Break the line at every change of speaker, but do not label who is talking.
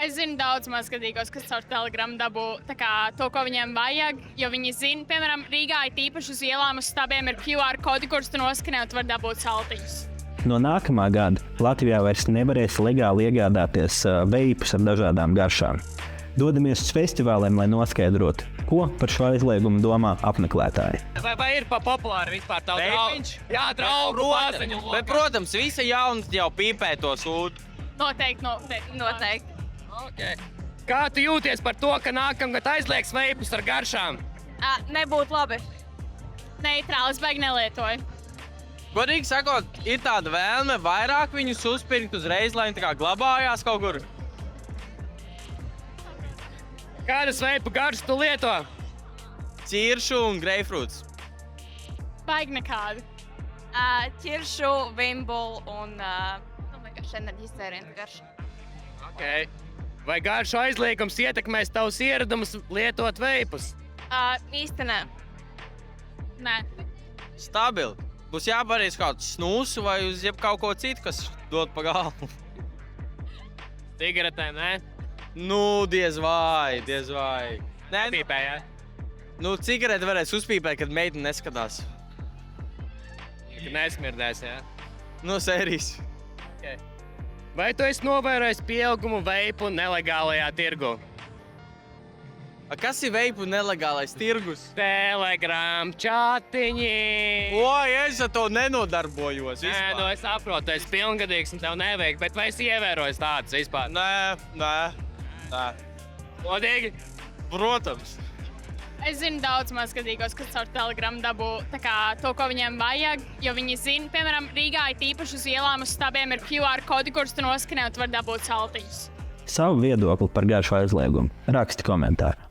Es zinu daudz mazgadīgos, kas caur Telegram dabū to, ko viņiem vajag, jo viņi zina, piemēram, Rīgā ir tīpaši uz ielām, uz stabiem ir QR kodi, kurus tu noskanē un tu vari dabūt saltiņus.
No nākamā gada Latvijā vairs nevarēs legāli iegādāties veipus ar dažādām garšām. Dodamies uz festivāliem, lai noskaidrotu, ko par šo aizliegumu domā apmeklētāji.
Vai ir populāri vispār tā draugs? Jā, draugu paziņu.
Bet, protams, visi jauni jau pīpē to sūdu.
Noteikti.
Okay. Kā tu jūties par to, ka nākamgad aizliegs veipus ar garšām?
Nebūtu labi. Neitrāli, es baigi nelietoju.
Godīgi sakot, ir tāda vēlme vairāk viņus uzpirkt uzreiz, lai viņi tā kā glabājās kaut kur.
Kādas veipu garšas tu lieto?
Ciršu un greifrūts.
Baigi nekādu.
Ķiršu, vimbulu un vienkārši enerģijas dzērienu garšu.
Okay. Vai garšu aizliegums ietekmēs tavus ieradumus lietot veipus?
Īsti nē.
Nē.
Stabili. Būs jābarīs kaut snūsu vai uz kaut ko citu, kas dod pa galvu.
Cigaretēm, ne?
Nu, diez vai. Nē,
Pīpē, jā?
Nu, cigareti varēs uzpīpēt, kad meitene neskatās.
Kad nesmirdēs, jā?
No sērijas.
Okay. Vai tu esi novērojis pieaugumu veipu nelegālajā tirgu?
Kas ir veipu nelegālais tirgus?
Telegram, čatiņi.
Oi, es ar to nenodarbojos
Nē,
vispār.
nu es saprotu, es pilngadīgs un tev nevajag, bet vai esi ievērojis tādas vispār?
Nē.
Godīgi?
Protams.
Es zinu daudz mazgadīgos, kas caur Telegram dabū to, ko viņiem vajag, jo viņi zina, piemēram, Rīgā ir tīpaši uz ielām, uz stabiem ir QR kodi, kurus tu noskanē un tu vari dabūt saltiņus.
Savu viedokli par garšu aizliegumu raksti komentāru.